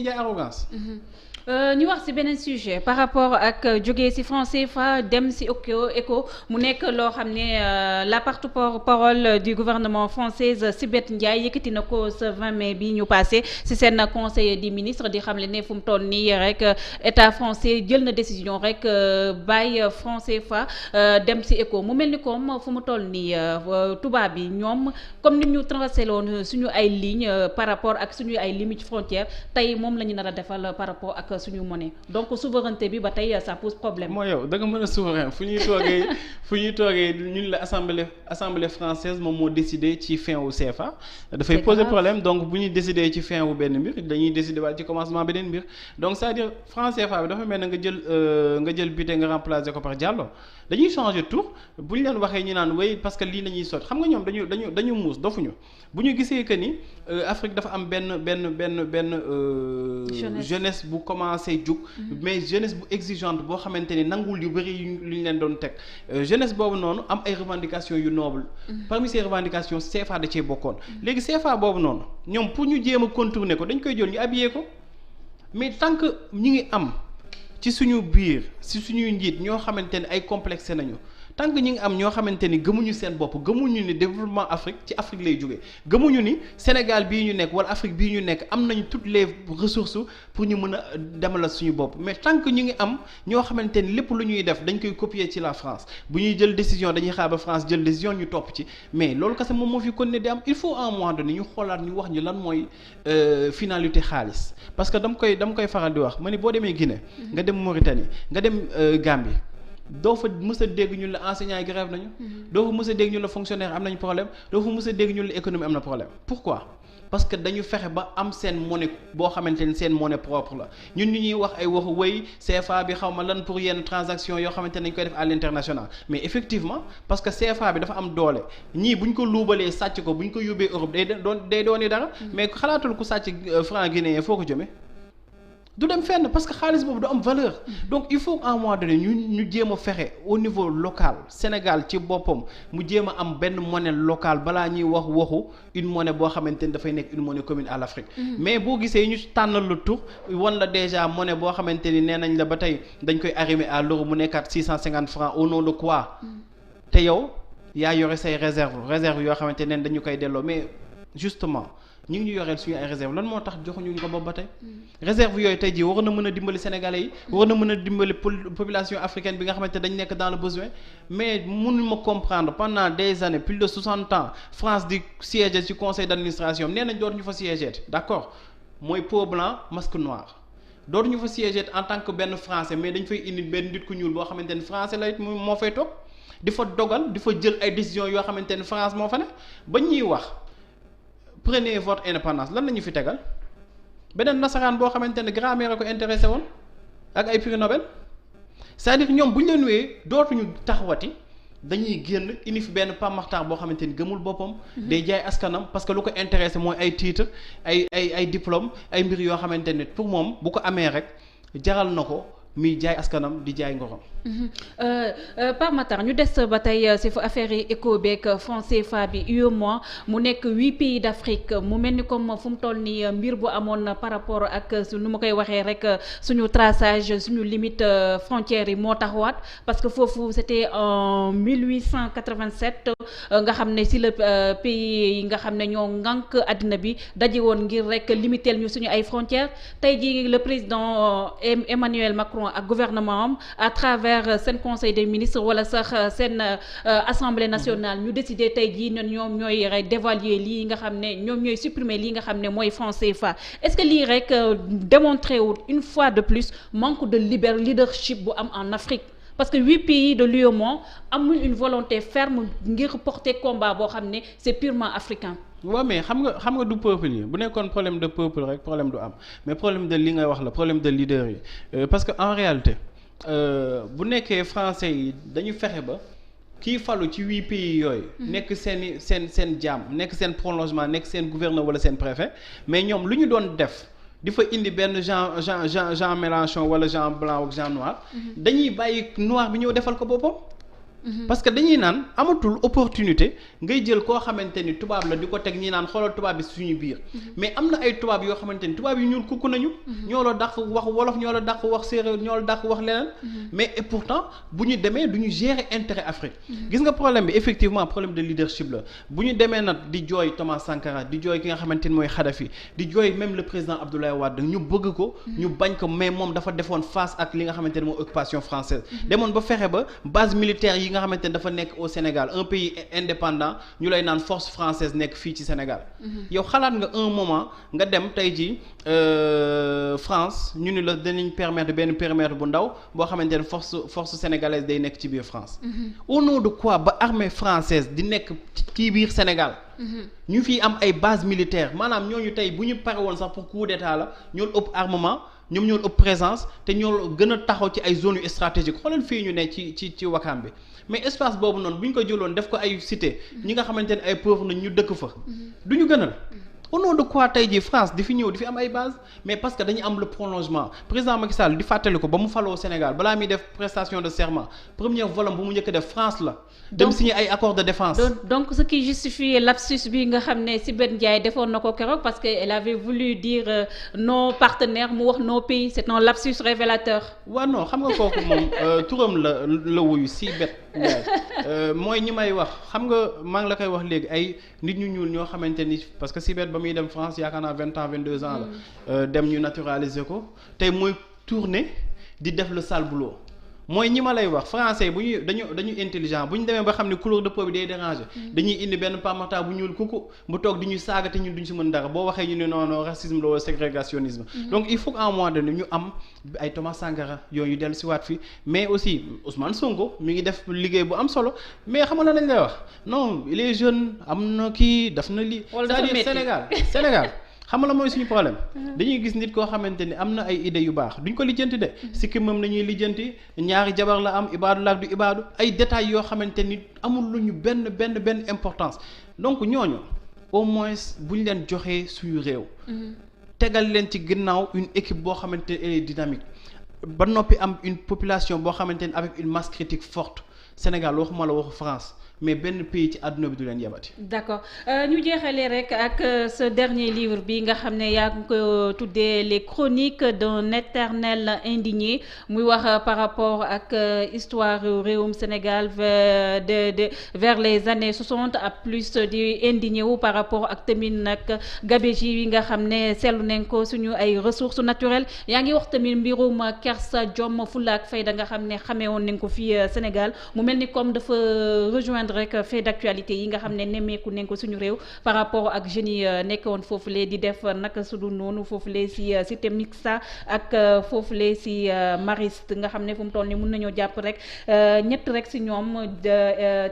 jaay arrogance. ñu wax ci beneen sujet par rapport ak jóge ci franc CFA dem ci ECO mu nekk loo xam ne la porte-parole du gouvernement française Sibeth Ndiaye yëkkati na ko ce 20 mai bi ñu passé ci seen conseil des ministres di xam le ne fu mu toll nii rek état français jël na décision rek bàyyi franc CFA dem ci ECO mu mel ni comme fu mu toll nii tubaab bi ñoom comme ni ñu tracé loon suñu ay lignes par rapport ak suñu ay limites frontières tey moom la ñu nar a defal par rapport ak suñu monnaie donc souveraineté bi ba tey ça pose problème. moo yow da nga mën a souverain fu ñuy toogee ñun la assemblée française moom moo décidé ci fin wu CFA. dafay poser problème donc bu ñuy décider ci fin wu benn mbir dañuy décider waat ci commencement beneen mbir donc c'est-à-dire franc CFA bi dafa mel ne nga jël buté nga remplacer ko par Diallo dañuy changer tout bu ñu leen waxee ñu naan wéy parce que lii la ñuy sot xam nga ñoom dañu muus dofuñu bu ñu gisee que ni Afrique dafa am benn jeunesse bu commencé jug mais jeunesse bu exigeante boo xamante ni nangul yu bëri yu ñu leen doon teg jeunesse boobu noonu am ay revendications yu noble parmi ces revendications CFA da cee bokkoon léegi CFA boobu noonu ñoom pour ñu jéem a contourner ko dañ koy jël ñu habillé ko mais tant que ñu ngi am ci suñu biir ci suñuy njiit ñoo xamante ni ay complexé nañu tant que ñu ngi am ñoo xamante ni gëmuñu seen bopp gëmuñu ni développement Afrique ci Afrique lay jógee gëmuñu ni Sénégal bii ñu nekk wala Afrique bii ñu nekk am nañ toutes les ressources pour ñu mën a demalal suñu bopp mais tant que ñu ngi am ñoo xamante ni lépp lu ñuy def dañ koy copier ci la France bu ñuy jël décision dañuy xaar ba France jël décision ñu topp ci mais loolu kese moom moo fi continuer di am il faut à un moment donné ñu xoolaat ñu wax ñu lan mooy finalité xaalis parce que dama koy faral di wax ma ni boo demee Guinée nga dem Mauritanie nga dem Gambie doo fa mës a dégg ñun la enseignants yi grève nañu doo fa mës a dégg ñun la fonctionnaire am nañu problème doo fa mës a dégg ñun la économie am na problème pourquoi parce que dañu fexe ba am seen monnaie boo xamante ni seen monnaie propre la ñun ñu ñuy wax ay waxu wéy CFA bi xaw ma lan pour yenn transaction yoo xamante ne dañ koy def à l'international mais effectivement parce que CFA bi dafa am doole ñii bu ñu ko luubalee sàcc ko bu ñu ko yóbbee Europe day dooni dara mais xalaatul ku sàcc franc guinéen foo ko jëmee du dem fenn parce que xaalis boobu du am valeur donc il faut à un moment donné ñu jéem a fexe au niveau local Sénégal ci boppam mu jéem a am benn monnaie locale balaa ñuy waxu une monnaie boo xamante ni dafay nekk une monnaie commune à l'Afrique mais boo gisee ñu tànnal lu tur wan la déjà monnaie boo xamante ni nee nañ la ba tey dañ koy arrimer à l'euro mu nekkaat 650 francs au nom de quoi te yow yaa yore say réserve yoo xamante ne dañu koy delloo mais justement ñu ngi ñu yoreel suñu ay réserve lan moo tax joxuñu ko boobu ba tey réserve yooyu tey jii war na mën a dimbali sénégalais yi war na mën a dimbali population africaine bi nga xamante ne dañ nekk dans le besoin mais mënu ma comprendre pendant des années plus de 60 ans France di siéger ci conseil d'administration nee nañ dootuñu fa siéger d'accord mooy peau blanc masque noir dootuñu fa siéger en tant que benn français mais dañ fay indi benn nit ku ñuul boo xamante ne français la it moo fay toog di fa dogal di fa jël ay décisions yoo xamante ne France moo fa ne ba ñuy wax prenez votre indépendance lan la ñu fi tegal beneen nasaraan boo xamante ne grammaire a ko intéressé woon ak ay prix Nobel c'est-à-dire ñoom bu ñu leen wéyee dootuñu taxawati dañuy génn indi fi benn pammartar boo xamante ni gëmul boppam. day jaay askanam parce que lu ko intéressé mooy ay titre ay diplôme ay mbir yoo xamante ne pour moom bu ko amee rek jaral na ko muy jaay askanam di jaay ngorom. Pape Matar ñu des ba tey si affaire yi ECO beeg franc CFA bi UEMOA mu nekk 8 pays d'Afrique mu mel ni comme fu mu toll nii mbir bu amoon par rapport ak nu ma koy waxee rek suñu traçage suñu limite frontières yi moo taxawaat parce que foofu c'était en 1887 nga xam ne si le pays yi nga xam ne ñoo ŋànk àddina bi daje woon ngir rek limiter ñu suñu ay frontières tey jii le président Emmanuel Macron ak gouvernement am à travers seen conseil des ministres wala sax seen assemblée nationale ñu décider tey jii ñoom ñooy dévaluer lii nga xam ne ñoom ñooy supprimer lii nga xam ne mooy franc CFA est-ce que lii rek démontrer wut une fois de plus manque de leadership bu am en Afrique parce que 8 pays de l'UEMOA amul une volonté ferme ngir porter combat boo xam ne c'est purement africain. waaw mais xam nga du peuple yi bu nekkoon problème de peuple rek problème du am mais problème de li ngay wax la problème de leader yi parce que en réalité bu nekkee français yi dañu fexe ba kii falu ci 8 pays yooyu. nekk seen jaam nekk seen prolongement nekk seen gouverneur wala seen préfet mais ñoom lu ñu doon def di fa indi benn Jean Mélenchon wala Jean blanc ak Jean noir. dañuy bàyyi noir bi ñëw defal ko boppam. parce que dañuy naan amatul opportunité ngay jël koo xamante ni tubaab la di ko teg ñi naan xoolal tubaab bi suñu biir mais am na ay tubaab yoo xamante ni tubaab yi ñuul kukku nañu ñoo la dàq wax wolof ñoo la dàq wax séeréer ñoo la dàq wax leneen mais et pourtant bu ñu demee du ñu gérer intérêt Afrique gis nga problème bi effectivement problème de leadership la bu ñu demee nag di jooy Thomas Sankara di jooy ki nga xamante ni mooy Kadhafi di jooy même le président Abdoulaye Wade ñu bëgg ko ñu bañ ko mais moom dafa defoon face ak li nga xamante ni mooy occupation française demoon ba fexe ba base militaire yi nga xamante ni dafa nekk au Sénégal un pays indépendant ñu lay naan force française nekk fii ci Sénégal yow xalaat nga un moment nga dem tey jii France ñu ni la danañ permettre benn périmètre bu ndaw boo xamante ne force sénégalaise day nekk ci biir France au nom de quoi ba armée française di nekk ci biir Sénégal ñu fi am ay base militaire maanaam ñooñu tey bu ñu pare woon sax pour coup d'état la ñoo ëpp armement ñoom ñoo ëpp présence te ñoo gën a taxaw ci ay zones yu stratégiques xoolal fii ñu ne ci Wakam bi mais espace boobu noonu bu ñu ko jëloon def ko ay cité ñi nga xamante ne ay pauvres nañ ñu dëkk fa du ñu gënal au nom de quoi tey jii France di fi ñëw di fi am ay base mais parce que dañu am le prolongement président Macky Sall di fàttali ko ba mu faloo Sénégal balaa muy def prestation de serment premier volam bu mu njëkk def France la dem signer ay accord de défense donc ce qui justifie lapsus bi nga xam ne Sibeth Ndiaye defoon na ko keroog parce que elle avait voulu dire nos partenaires mu wax nos pays c'est un lapsus révélateur waaw non xam nga kooku moom turam la wuyu Sibeth Ndiaye mooy ñi may wax xam nga maa ngi la koy wax léegi ay nit ñu ñuul ñoo xamante ni parce que Sibeth ba muy dem France yaakaar naa 20 ans 22 ans la dem ñu naturaliser ko tey mooy tourner di def le sale boulot mooy ñi ma lay wax français bu ñuy dañu intelligent bu ñu demee ba xam ne couleur de peau bi day déranger dañuy indi benn parmata bu ñuul kuku mu toog di ñu saaga te ñun duñ si mën dara boo waxee ñu ne non racisme la wala ségrégationnisme donc il faut qu'à un moment donné ñu am ay Thomas Sankara yooyu dellu si waat fi mais aussi Ousmane Sonko mi ngi def liggéey bu am solo mais xam nga lañ lay wax non il est jeune am na kii daf na lii c'est-à-dire Sénégal xam nga la mooy suñu problème dañuy gis nit koo xamante ni am na ay idées yu baax duñ ko lijjanti de sikki moom nañuy lijjanti ñaari jabar la am ibaadu la ak du ibaadu ay détails yoo xamante ni amul lu ñu benn importance donc ñooñu au moins buñ leen joxee suñu réew tegal leen ci ginnaaw une équipe boo xamante ni elle est dynamique ba noppi am une population boo xamante ni avec une masse critique forte Sénégal waxuma la waxu France mais benn pays ci àdduna bi du leen yebati. d'accord ñu jeexalee rek ak ce dernier livre bi nga xam ne yaa ngi ko tuddee les chroniques d'un éternel indigné muy wax par rapport ak histoire réewum Sénégal vers les années 60 à plus di indigné wu par rapport ak tamit nag gabegie yi nga xam ne seetlu nañ ko suñu ay ressources naturelles yaa ngi wax tamit mbirum kersa jom fulla ak fayda nga xam ne xamee woon nañ ko fii Sénégal mu mel ni comme dafa rejoindre rek fait d'actualité yi nga xam ne nemmeeku nañ ko suñu réew par rapport ak jeunes yi nekkoon foofulee di def naka sudu noonu foofulee si cité Mixa ak foofulee si Mariste nga xam ne fu mu toll nii mun nañoo jàpp rek ñett rek si ñoom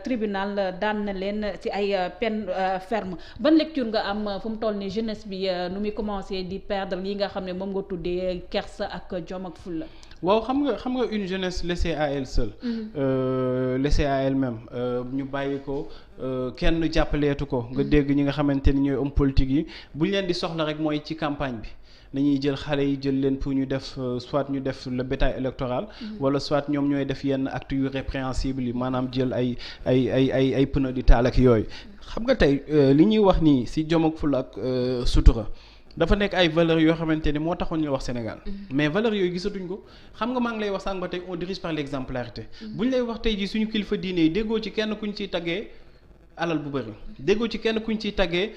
tribunal daan na leen si ay peine ferme ban lecture nga am fu mu toll nii jeunesse bi nu muy commencé di perdre li nga xam ne moom nga tuddee kersa ak jom ak fulla waaw xam nga une jeunesse laissée à elle seule laissée à elle-même ñu bàyyi ko kenn jàppaleetu ko nga dégg ñi nga xamante ni ñooy homme politique yi bu ñu leen di soxla rek mooy ci campagne bi dañuy jël xale yi jël leen pour ñu def soit ñu def le bétail électoral wala soit ñoom ñooy def yenn actes yu répréhensibles yi maanaam jël ay pneu di taal ak yooyu xam nga tey li ñuy wax nii si jom ak fulla ak sutura dafa nekk ay valeurs yoo xamante ni moo taxoon ñu wax Sénégal mais valeurs yooyu gisatuñ ko xam nga maa ngi lay wax sànq ba tey on dirige par l'exemplarité bu ñu lay wax tey jii suñu kilifa diine yi déggoo ci kenn kuñ ciy taggee alal bu bëri déggoo ci kenn kuñ ciy taggee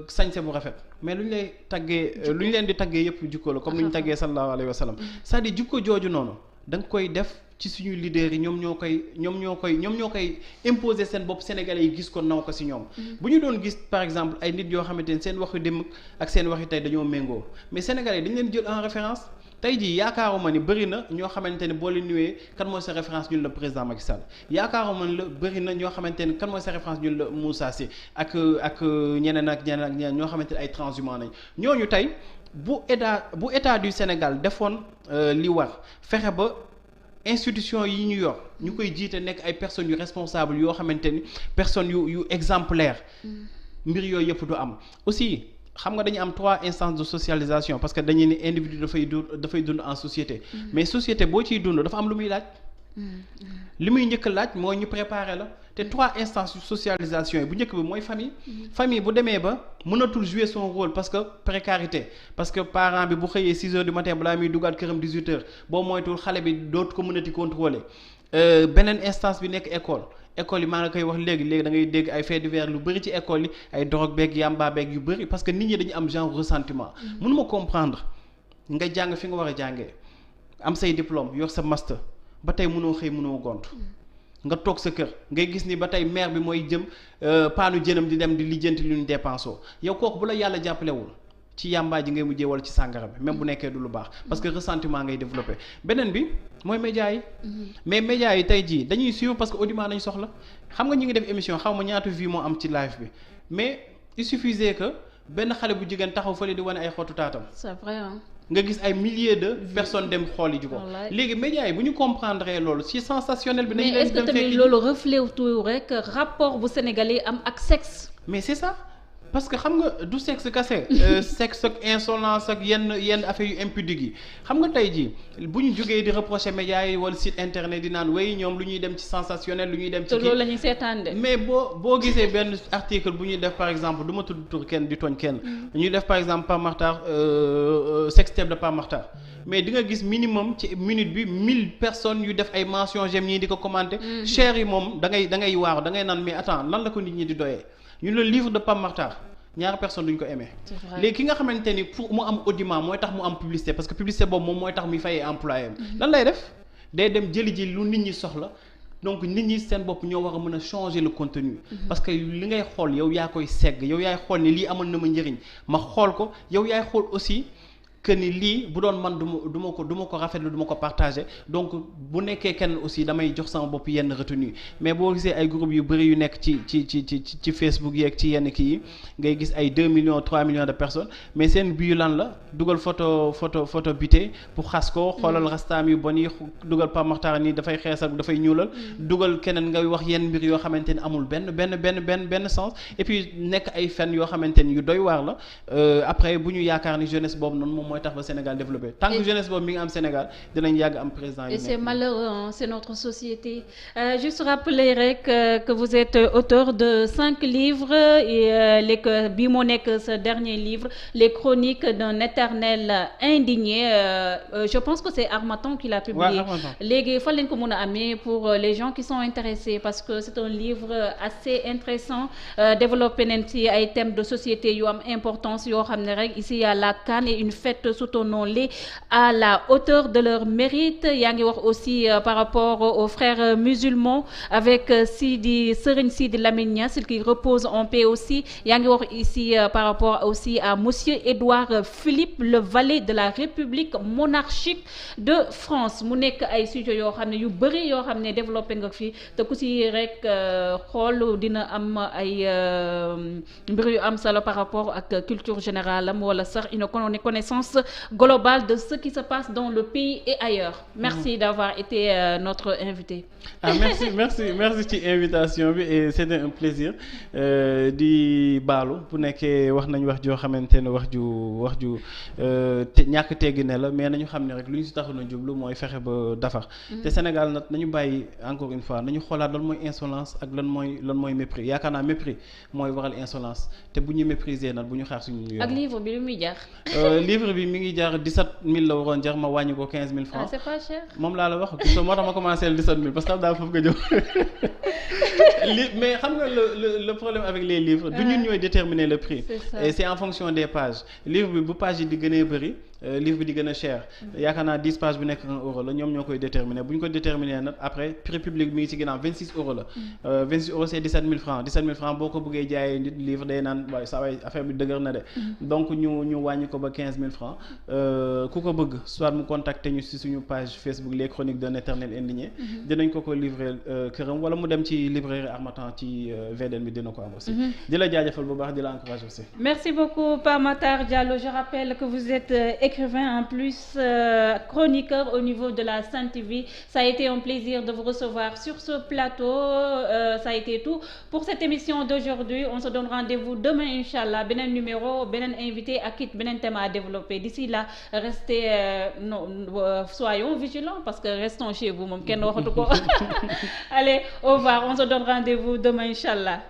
sañse bu rafet mais lu ñu lay taggee lu ñu leen di taggee yëpp jikko la comme lu ñu taggee sallallahu alayhi wa sallam c'est-à-dire jikko jooju noonu da nga koy def ci suñu leaders yi ñoom ñoo koy imposer seen bopp sénégalais yi gis ko naw ko ci ñoom bu ñu doon gis par exemple ay nit yoo xamante ne seen waxu démb ak seen waxi tey dañoo méngoo mais sénégalais yi dañ leen jël en référence tey jii yaakaaruma ni bëri na ñoo xamante ne boo leen ñëwee kan mooy sa référence ñun la président Macky Sall yaakaaruma ni la bëri na ñoo xamante ne kan mooy sa référence ñun la Moussa Sy ak ñeneen ñoo xamante ne ay transhumants nañ ñooñu tey bu état du Sénégal defoon li war fexe ba institution yi ñu yor ñu koy jiite nekk ay personnes yu responsables yoo xamante ni personnes yu exemplaires mbir yooyu yëpp du am aussi xam nga dañu am 3 instances de socialisation parce que dañuy ne individu dafay dund en société mais société boo ciy dund dafa am lu muy laaj li muy njëkk laaj mooy ñu préparer la te 3 instances socialisation yi bu njëkk bi mooy famille. famille bu demee ba mënatul jouer son rôle parce que précarité parce que parent bi bu xëyee 6 heures du matin balaa muy dugaat këram 18 heures boo moytuwul xale bi dootu ko mënati contrôler beneen instance bi nekk école yi maa ngi koy wax léegi da ngay dégg ay faits divers lu bëri ci école yi ay drogue beeg yamba beeg yu bëri parce que nit ñi dañu am genre ressentiment. mënuma comprendre nga jàng fi nga war a jàngee am say diplôme yor sa master ba tey mënoo xëy mënoo gont. nga toog sa kër ngay gis ni ba tey maire bi mooy jëm paanu jënam di dem di lijjanti lu ñu dépensoo yow kooku bu la yàlla jàppalewul ci yàmbaa ji ngay mujjee wala ci sàngara bi même bu nekkee du lu baax parce que ressentiment ngay développé beneen bi mooy médias yi mais médias yi tey jii dañuy suivre parce que audimat nañ soxla xam nga ñu ngi def émission xaw ma ñaata vues moo am ci live bi mais il suffisait que benn xale bu jigéen taxaw fële di wane ay xottu taatam. c'est vrai hein? nga gis ay milliers de personnes dem xool yi ji ko léegi médias yi bu ñu comprendre loolu ci sensationnel bi. nañu leen dem mais est-ce que tamit loolu reflété rek rapport bu sénégalais am ak sexe. mais c'est ça parce que xam nga du sexe kese. sexe ak insolence ak yenn affaires yu impudiques yi xam nga tey jii bu ñu jógee di reprocher médias yi wala site internet di naan way ñoom lu ñuy dem ci sensationnel lu ñuy dem. ci te loolu la ñuy seetaan de. mais boo gisee benn article bu ñuy def par exemple du ma tudd tur kenn di tooñ kenn. ñuy def par exemple Pape Makhtar sextape de Pape Makhtar mais di nga gis minimum ci minute bi 1000 personnes yu def ay mentions j'aime ñii di ko commenter. cher yi moom da ngay waaru da ngay naan mais attends lan la ko nit ñi di doyee. ñu le livre de Pape Makhtar ñaari personne duñ ko aimé léegi ki nga xamante ni pour mu am audimat mooy tax mu am publicité parce que publicité boobu moom mooy tax muy fayee employé am lan lay def day dem jëli ji lu nit ñi soxla donc nit ñi seen bopp ñoo war a mën a changer le contenu parce que li ngay xool yow yaa koy segg yow yaay xool ni lii amal na ma njëriñ ma xool ko yow yaay xool aussi que ni lii bu doon man du ma ko rafetlu du ma ko partager donc bu nekkee kenn aussi damay jox sama bopp yenn retenue mais boo gisee ay groupe yu bëri yu nekk ci Facebook yeeg ci yenn kii yi ngay gis ay 2 millions 3 millions de personnes mais seen biyu lan la dugal photo bité pour xas ko xoolal rastaam yu bon yi dugal Pape Makhtar nii dafay xees ak dafay ñuulal dugal keneen ngay wax yenn mbir yoo xamante ni amul benn sens et puis nekk ay fen yoo xamante ni yu doy waar la après bu ñu yaakaar ni jeunesse boobu noonu moom mooy tax ba Sénégal développé tant que jeunesse boobu mi ngi am Sénégal dinañ yàgg am président yi. Et c'est malheureux hein, c'est notre société juste rappeler rek que vous êtes auteur de 5 livres et bii moo nekk ce dernier livre les chroniques d'un éternel indigné je pense que c'est Harmattan qui l'a publié. Léegi fan lañ ko mën a amee pour les gens qui sont intéressés parce que c'est un livre assez intéressant développé nañ ci ay thèmes de société yu am importance yoo xam ne rek ici y a la CAN et une fête soutenons-les à la hauteur de leur mérite yaa ngi wax aussi par rapport aux frères musulmans avec Serigne Sidi Lamine Niass qui repose en paix aussi yaa ngi wax ici par rapport aussi à monsieur Édouard Philippe le valet de la République monarchique de France mu nekk ay sujets yoo xam ne yu bëri yoo xam ne développé nga fi te ku si rek xool dina am ay mbir yu am solo par rapport ak culture générale am wala sax une connaissance globale de ce qui se passe dans le pays et ailleurs. Merci d'avoir été notre invité. Merci ci invitation bi et c'était un plaisir di baalu bu nekkee wax nañ wax joo xamante ne wax ju ñàkk teggi ne la mais nañu xam ne rek lu ñu si taxoon a jublu mooy fexe ba dafar te Sénégal nag nañu bàyyi encore une fois nañu xoolaat lan mooy insolence ak lan mooy mépris yaakaar naa mépris mooy waral insolence te bu ñu mépriser nag bu ñu xaar suñu ak livre bi lu muy jar. livre bi mi ngi jar 17000 la waroon jar ma wàññi ko 15000 francs. Ah, c'est pas cher. moom laa la wax moo tax ma commencé le 17000 parce que xam naa foofu nga jëm mais xam nga le problème avec les livres du ñun ñooy déterminer le prix. Et c'est en fonction des pages livre bi bu page yi di gën a bëri livre bi di gën a cher yaakaar naa 10 pages bu nekk 1 euro la ñoom ñoo koy déterminer bu ñu ko déterminer nag après prix public mi ngi ci ginnaaw 26 euros la 26 euros c'est 17000 francs boo ko bëggee jaayee nit livre day naan waaye saa waay affaire bi dëgër na de donc ñu wàññi ko ba 15000 francs ku ko bëgg soit mu contacter ñu ci suñu page Facebook les chroniques d'un éternel indigné dinañ ko livrer këram wala mu dem ci librairie Harmattan ci VDN bi dina ko am aussi di la jaajëfal bu baax di la encourager aussi. Merci beaucoup Pape Makhtar Diallo je rappelle que vous êtes écrivain en plus chroniqueur au niveau de la Sen TV. Ça a été un plaisir de vous recevoir sur ce plateau. Ça a été tout pour cette émission d'aujourd'hui. On se donne rendez-vous demain inchallah, beneen numéro, beneen invité ak it beneen thème à développer. D'ici là, restez soyons vigilants parce que restons chez vous moom kenn waxatu ko. Allez, au revoir. On se donne rendez-vous demain inchallah.